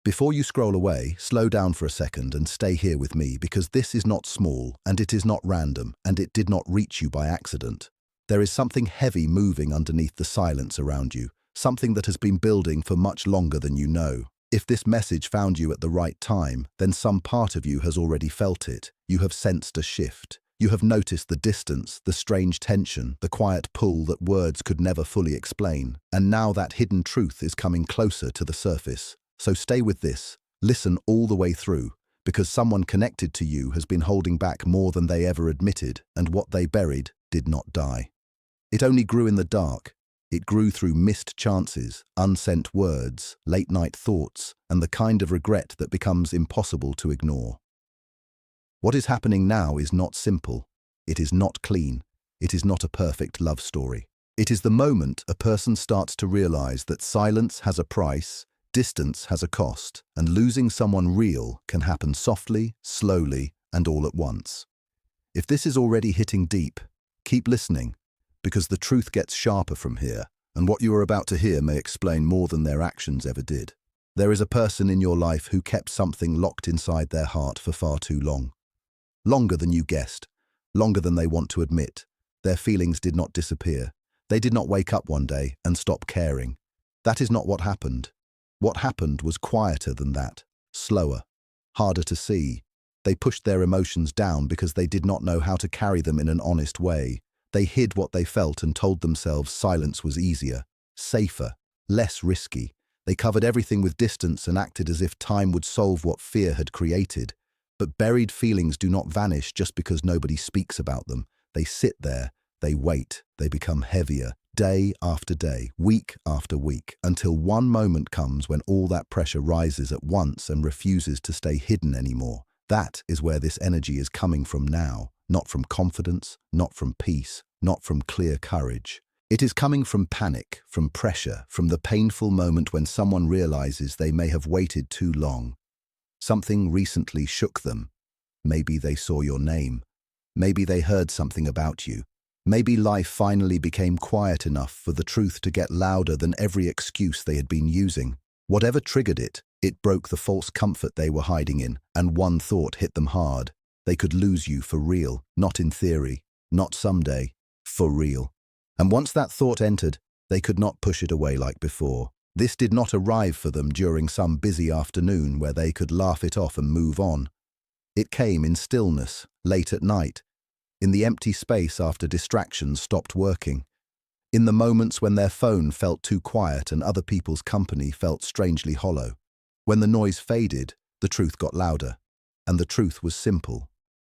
Before you scroll away, slow down for a second and stay here with me, because this is not small, and it is not random, and it did not reach you by accident. There is something heavy moving underneath the silence around you, something that has been building for much longer than you know. If this message found you at the right time, then some part of you has already felt it. You have sensed a shift. You have noticed the distance, the strange tension, the quiet pull that words could never fully explain. And now that hidden truth is coming closer to the surface. So stay with this. Listen all the way through, because someone connected to you has been holding back more than they ever admitted, and what they buried did not die. It only grew in the dark. It grew through missed chances, unsent words, late-night thoughts, and the kind of regret that becomes impossible to ignore. What is happening now is not simple. It is not clean. It is not a perfect love story. It is the moment a person starts to realize that silence has a price, distance has a cost, and losing someone real can happen softly, slowly, and all at once. If this is already hitting deep, keep listening, because the truth gets sharper from here, and what you are about to hear may explain more than their actions ever did. There is a person in your life who kept something locked inside their heart for far too long. Longer than you guessed, longer than they want to admit. Their feelings did not disappear. They did not wake up one day and stop caring. That is not what happened. What happened was quieter than that, slower, harder to see. They pushed their emotions down because they did not know how to carry them in an honest way. They hid what they felt and told themselves silence was easier, safer, less risky. They covered everything with distance and acted as if time would solve what fear had created. But buried feelings do not vanish just because nobody speaks about them. They sit there, they wait, they become heavier, day after day, week after week, until one moment comes when all that pressure rises at once and refuses to stay hidden anymore. That is where this energy is coming from now, not from confidence, not from peace, not from clear courage. It is coming from panic, from pressure, from the painful moment when someone realizes they may have waited too long. Something recently shook them. Maybe they saw your name. Maybe they heard something about you. Maybe life finally became quiet enough for the truth to get louder than every excuse they had been using. Whatever triggered it, it broke the false comfort they were hiding in, and one thought hit them hard. They could lose you for real, not in theory, not someday, for real. And once that thought entered, they could not push it away like before. This did not arrive for them during some busy afternoon where they could laugh it off and move on. It came in stillness, late at night, in the empty space after distractions stopped working, in the moments when their phone felt too quiet and other people's company felt strangely hollow. When the noise faded, the truth got louder, and the truth was simple.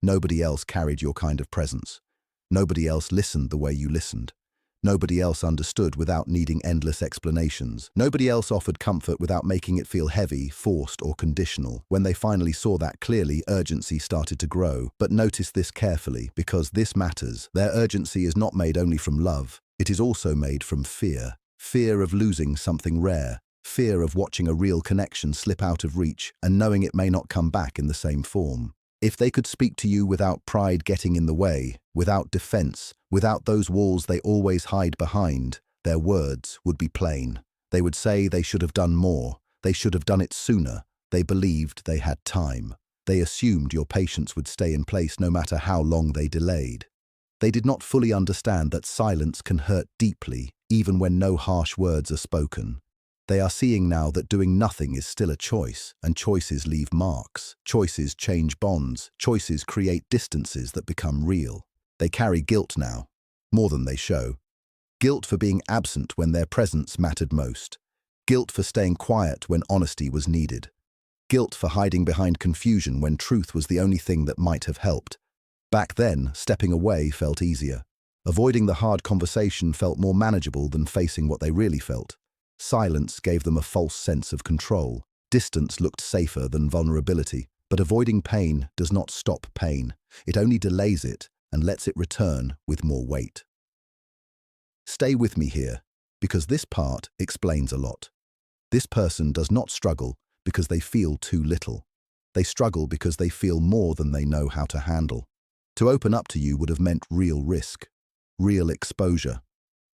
Nobody else carried your kind of presence. Nobody else listened the way you listened. Nobody else understood without needing endless explanations. Nobody else offered comfort without making it feel heavy, forced, or conditional. When they finally saw that clearly, urgency started to grow. But notice this carefully, because this matters. Their urgency is not made only from love. It is also made from fear. Fear of losing something rare. Fear of watching a real connection slip out of reach and knowing it may not come back in the same form. If they could speak to you without pride getting in the way, without defense, without those walls they always hide behind, their words would be plain. They would say they should have done more. They should have done it sooner. They believed they had time. They assumed your patience would stay in place no matter how long they delayed. They did not fully understand that silence can hurt deeply, even when no harsh words are spoken. They are seeing now that doing nothing is still a choice, and choices leave marks. Choices change bonds. Choices create distances that become real. They carry guilt now, more than they show. Guilt for being absent when their presence mattered most. Guilt for staying quiet when honesty was needed. Guilt for hiding behind confusion when truth was the only thing that might have helped. Back then, stepping away felt easier. Avoiding the hard conversation felt more manageable than facing what they really felt. Silence gave them a false sense of control. Distance looked safer than vulnerability, but avoiding pain does not stop pain. It only delays it and lets it return with more weight. Stay with me here, because this part explains a lot. This person does not struggle because they feel too little. They struggle because they feel more than they know how to handle. To open up to you would have meant real risk, real exposure.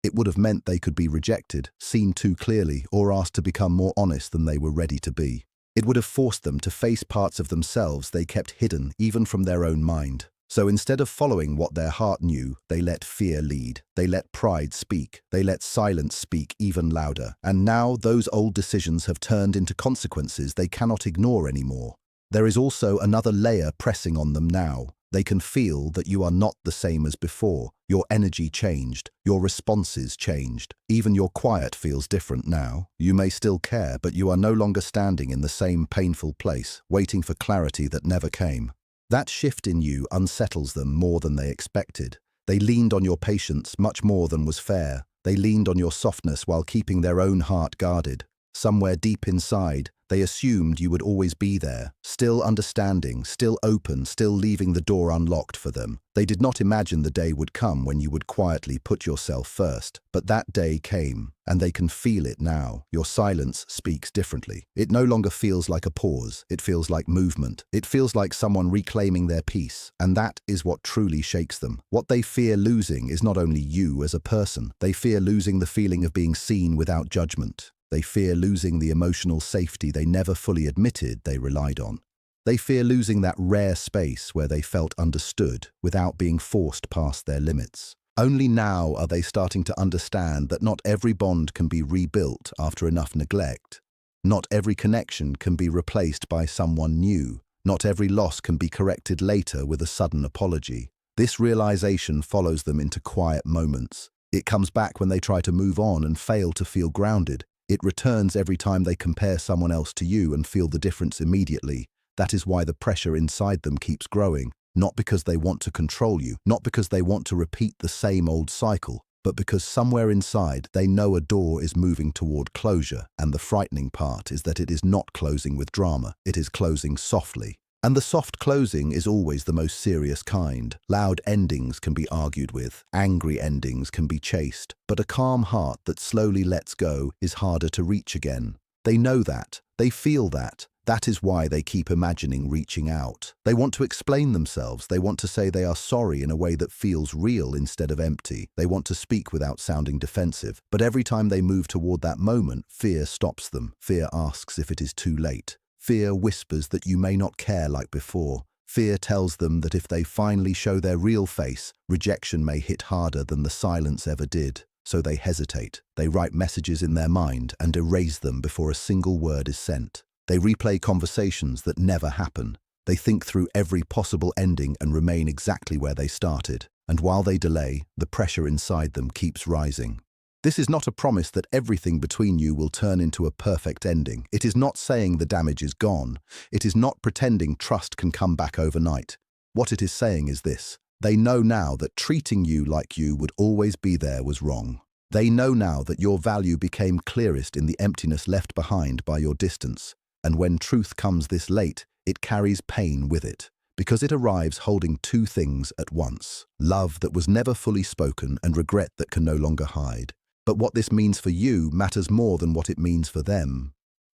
It would have meant they could be rejected, seen too clearly, or asked to become more honest than they were ready to be. It would have forced them to face parts of themselves they kept hidden even from their own mind. So instead of following what their heart knew, they let fear lead. They let pride speak. They let silence speak even louder. And now those old decisions have turned into consequences they cannot ignore anymore. There is also another layer pressing on them now. They can feel that you are not the same as before. Your energy changed. Your responses changed. Even your quiet feels different now. You may still care, but you are no longer standing in the same painful place, waiting for clarity that never came. That shift in you unsettles them more than they expected. They leaned on your patience much more than was fair. They leaned on your softness while keeping their own heart guarded. Somewhere deep inside, they assumed you would always be there, still understanding, still open, still leaving the door unlocked for them. They did not imagine the day would come when you would quietly put yourself first. But that day came, and they can feel it now. Your silence speaks differently. It no longer feels like a pause. It feels like movement. It feels like someone reclaiming their peace, and that is what truly shakes them. What they fear losing is not only you as a person. They fear losing the feeling of being seen without judgment. They fear losing the emotional safety they never fully admitted they relied on. They fear losing that rare space where they felt understood without being forced past their limits. Only now are they starting to understand that not every bond can be rebuilt after enough neglect. Not every connection can be replaced by someone new. Not every loss can be corrected later with a sudden apology. This realization follows them into quiet moments. It comes back when they try to move on and fail to feel grounded. It returns every time they compare someone else to you and feel the difference immediately. That is why the pressure inside them keeps growing, not because they want to control you, not because they want to repeat the same old cycle, but because somewhere inside they know a door is moving toward closure, and the frightening part is that it is not closing with drama, it is closing softly. And the soft closing is always the most serious kind. Loud endings can be argued with, angry endings can be chased, but a calm heart that slowly lets go is harder to reach again. They know that, they feel that. That is why they keep imagining reaching out. They want to explain themselves, they want to say they are sorry in a way that feels real instead of empty. They want to speak without sounding defensive, but every time they move toward that moment, fear stops them. Fear asks if it is too late. Fear whispers that you may not care like before. Fear tells them that if they finally show their real face, rejection may hit harder than the silence ever did. So they hesitate. They write messages in their mind and erase them before a single word is sent. They replay conversations that never happen. They think through every possible ending and remain exactly where they started. And while they delay, the pressure inside them keeps rising. This is not a promise that everything between you will turn into a perfect ending. It is not saying the damage is gone. It is not pretending trust can come back overnight. What it is saying is this: they know now that treating you like you would always be there was wrong. They know now that your value became clearest in the emptiness left behind by your distance. And when truth comes this late, it carries pain with it, because it arrives holding two things at once: love that was never fully spoken and regret that can no longer hide. But what this means for you matters more than what it means for them.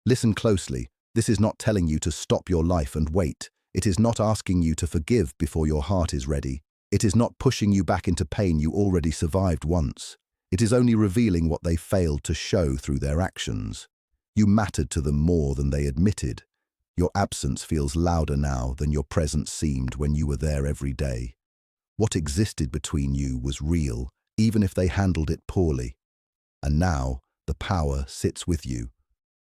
Listen closely. This is not telling you to stop your life and wait. It is not asking you to forgive before your heart is ready. It is not pushing you back into pain you already survived once. It is only revealing what they failed to show through their actions. You mattered to them more than they admitted. Your absence feels louder now than your presence seemed when you were there every day. What existed between you was real, even if they handled it poorly. And now, the power sits with you.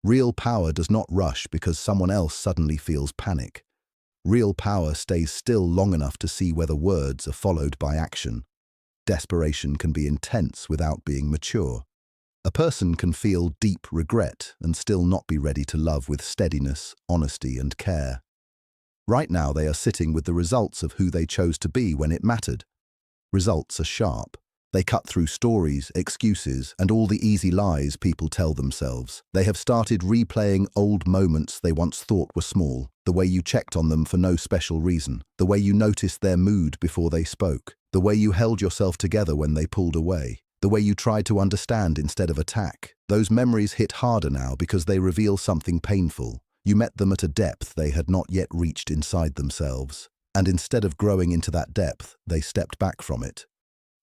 Real power does not rush because someone else suddenly feels panic. Real power stays still long enough to see whether words are followed by action. Desperation can be intense without being mature. A person can feel deep regret and still not be ready to love with steadiness, honesty, and care. Right now, they are sitting with the results of who they chose to be when it mattered. Results are sharp. They cut through stories, excuses, and all the easy lies people tell themselves. They have started replaying old moments they once thought were small, the way you checked on them for no special reason, the way you noticed their mood before they spoke, the way you held yourself together when they pulled away, the way you tried to understand instead of attack. Those memories hit harder now because they reveal something painful. You met them at a depth they had not yet reached inside themselves, and instead of growing into that depth, they stepped back from it.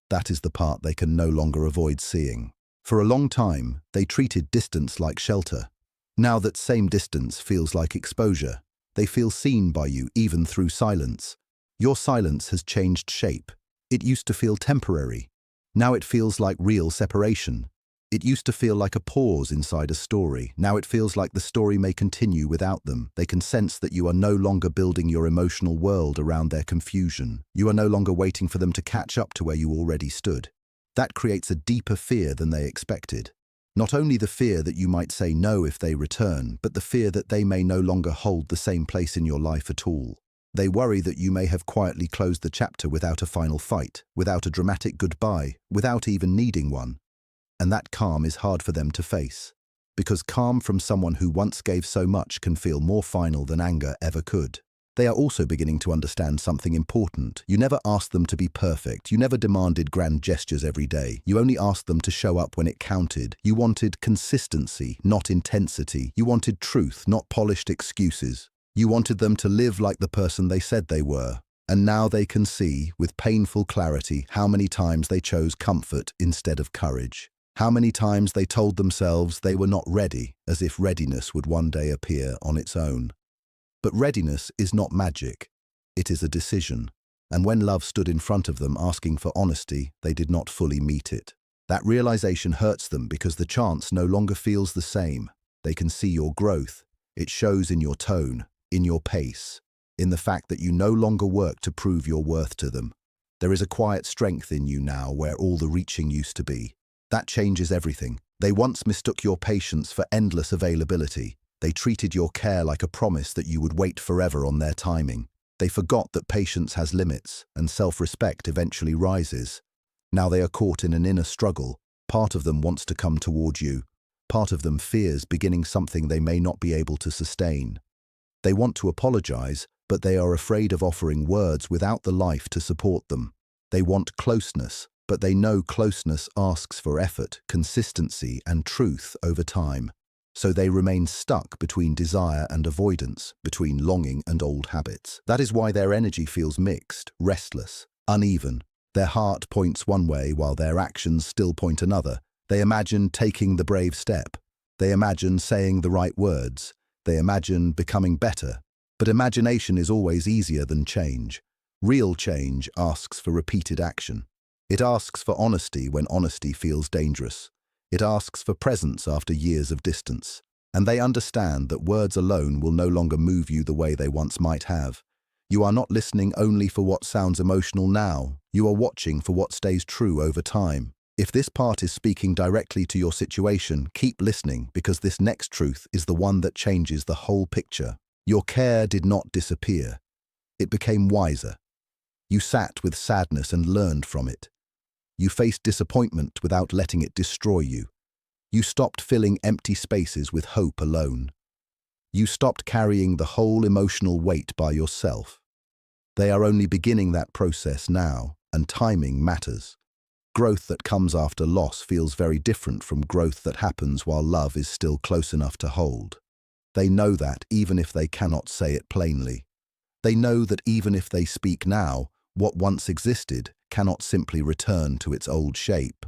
That is the part they can no longer avoid seeing. For a long time, they treated distance like shelter. Now that same distance feels like exposure. They feel seen by you even through silence. Your silence has changed shape. It used to feel temporary. Now it feels like real separation. It used to feel like a pause inside a story. Now it feels like the story may continue without them. They can sense that you are no longer building your emotional world around their confusion. You are no longer waiting for them to catch up to where you already stood. That creates a deeper fear than they expected. Not only the fear that you might say no if they return, but the fear that they may no longer hold the same place in your life at all. They worry that you may have quietly closed the chapter without a final fight, without a dramatic goodbye, without even needing one. And that calm is hard for them to face. Because calm from someone who once gave so much can feel more final than anger ever could. They are also beginning to understand something important. You never asked them to be perfect. You never demanded grand gestures every day. You only asked them to show up when it counted. You wanted consistency, not intensity. You wanted truth, not polished excuses. You wanted them to live like the person they said they were. And now they can see, with painful clarity, how many times they chose comfort instead of courage. How many times they told themselves they were not ready, as if readiness would one day appear on its own. But readiness is not magic. It is a decision. And when love stood in front of them asking for honesty, they did not fully meet it. That realization hurts them because the chance no longer feels the same. They can see your growth. It shows in your tone, in your pace, in the fact that you no longer work to prove your worth to them. There is a quiet strength in you now where all the reaching used to be. That changes everything. They once mistook your patience for endless availability. They treated your care like a promise that you would wait forever on their timing. They forgot that patience has limits and self-respect eventually rises. Now they are caught in an inner struggle. Part of them wants to come toward you. Part of them fears beginning something they may not be able to sustain. They want to apologize, but they are afraid of offering words without the life to support them. They want closeness, but they know closeness asks for effort, consistency, and truth over time. So they remain stuck between desire and avoidance, between longing and old habits. That is why their energy feels mixed, restless, uneven. Their heart points one way while their actions still point another. They imagine taking the brave step. They imagine saying the right words. They imagine becoming better. But imagination is always easier than change. Real change asks for repeated action. It asks for honesty when honesty feels dangerous. It asks for presence after years of distance. And they understand that words alone will no longer move you the way they once might have. You are not listening only for what sounds emotional now. You are watching for what stays true over time. If this part is speaking directly to your situation, keep listening because this next truth is the one that changes the whole picture. Your care did not disappear. It became wiser. You sat with sadness and learned from it. You faced disappointment without letting it destroy you. You stopped filling empty spaces with hope alone. You stopped carrying the whole emotional weight by yourself. They are only beginning that process now, and timing matters. Growth that comes after loss feels very different from growth that happens while love is still close enough to hold. They know that even if they cannot say it plainly. They know that even if they speak now, what once existed cannot simply return to its old shape.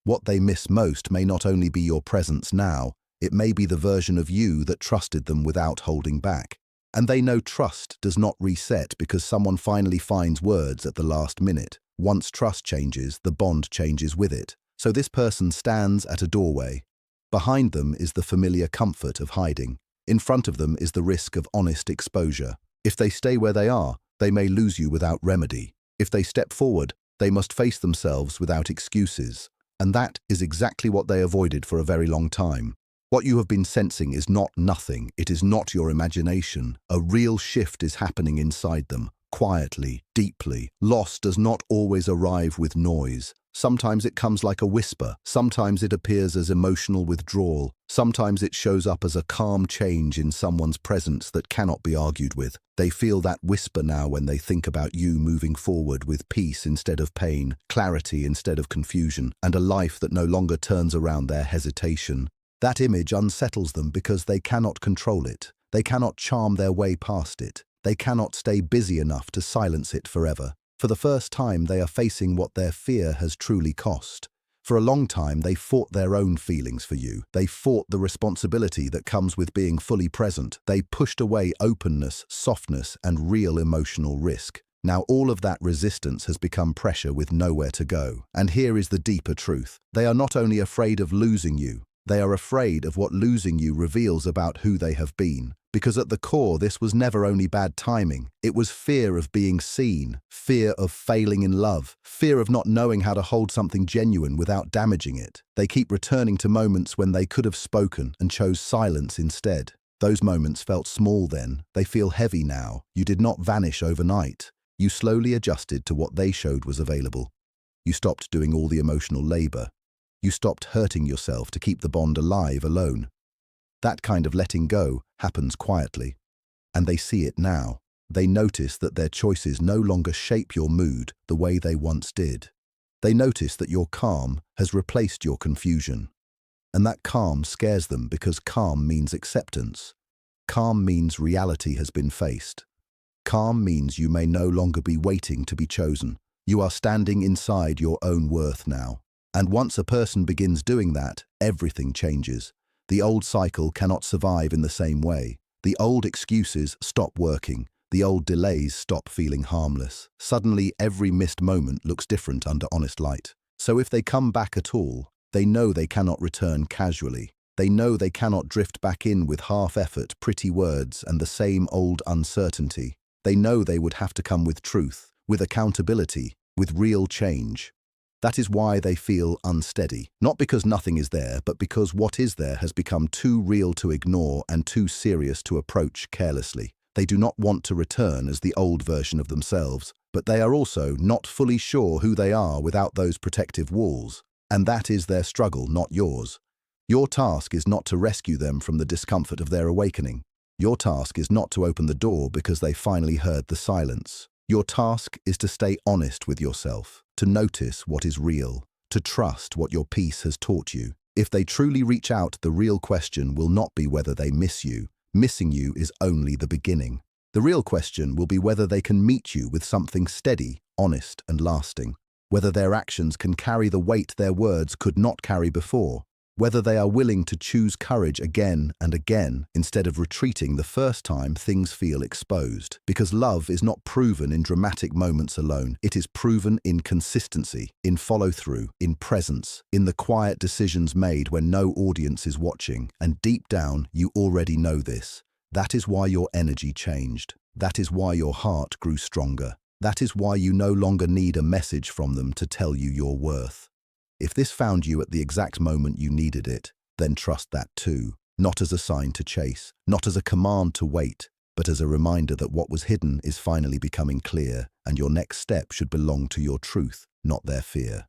What they miss most may not only be your presence now, it may be the version of you that trusted them without holding back. And they know trust does not reset because someone finally finds words at the last minute. Once trust changes, the bond changes with it. So this person stands at a doorway. Behind them is the familiar comfort of hiding. In front of them is the risk of honest exposure. If they stay where they are, they may lose you without remedy. If they step forward, they must face themselves without excuses. And that is exactly what they avoided for a very long time. What you have been sensing is not nothing. It is not your imagination. A real shift is happening inside them, quietly, deeply. Loss does not always arrive with noise. Sometimes it comes like a whisper. Sometimes it appears as emotional withdrawal. Sometimes it shows up as a calm change in someone's presence that cannot be argued with. They feel that whisper now when they think about you moving forward with peace instead of pain, clarity instead of confusion, and a life that no longer turns around their hesitation. That image unsettles them because they cannot control it. They cannot charm their way past it. They cannot stay busy enough to silence it forever. For the first time, they are facing what their fear has truly cost. For a long time, they fought their own feelings for you. They fought the responsibility that comes with being fully present. They pushed away openness, softness, and real emotional risk. Now all of that resistance has become pressure with nowhere to go. And here is the deeper truth. They are not only afraid of losing you, they are afraid of what losing you reveals about who they have been. Because at the core, this was never only bad timing. It was fear of being seen, fear of failing in love, fear of not knowing how to hold something genuine without damaging it. They keep returning to moments when they could have spoken and chose silence instead. Those moments felt small then. They feel heavy now. You did not vanish overnight. You slowly adjusted to what they showed was available. You stopped doing all the emotional labor. You stopped hurting yourself to keep the bond alive alone. That kind of letting go happens quietly. And they see it now. They notice that their choices no longer shape your mood the way they once did. They notice that your calm has replaced your confusion. And that calm scares them because calm means acceptance. Calm means reality has been faced. Calm means you may no longer be waiting to be chosen. You are standing inside your own worth now. And once a person begins doing that, everything changes. The old cycle cannot survive in the same way. The old excuses stop working. The old delays stop feeling harmless. Suddenly, every missed moment looks different under honest light. So if they come back at all, they know they cannot return casually. They know they cannot drift back in with half-effort, pretty words, and the same old uncertainty. They know they would have to come with truth, with accountability, with real change. That is why they feel unsteady. Not because nothing is there, but because what is there has become too real to ignore and too serious to approach carelessly. They do not want to return as the old version of themselves, but they are also not fully sure who they are without those protective walls. And that is their struggle, not yours. Your task is not to rescue them from the discomfort of their awakening. Your task is not to open the door because they finally heard the silence. Your task is to stay honest with yourself, to notice what is real, to trust what your peace has taught you. If they truly reach out, the real question will not be whether they miss you. Missing you is only the beginning. The real question will be whether they can meet you with something steady, honest, and lasting. Whether their actions can carry the weight their words could not carry before. Whether they are willing to choose courage again and again instead of retreating the first time things feel exposed. Because love is not proven in dramatic moments alone. It is proven in consistency, in follow-through, in presence, in the quiet decisions made when no audience is watching. And deep down, you already know this. That is why your energy changed. That is why your heart grew stronger. That is why you no longer need a message from them to tell you your worth. If this found you at the exact moment you needed it, then trust that too. Not as a sign to chase, not as a command to wait, but as a reminder that what was hidden is finally becoming clear, and your next step should belong to your truth, not their fear.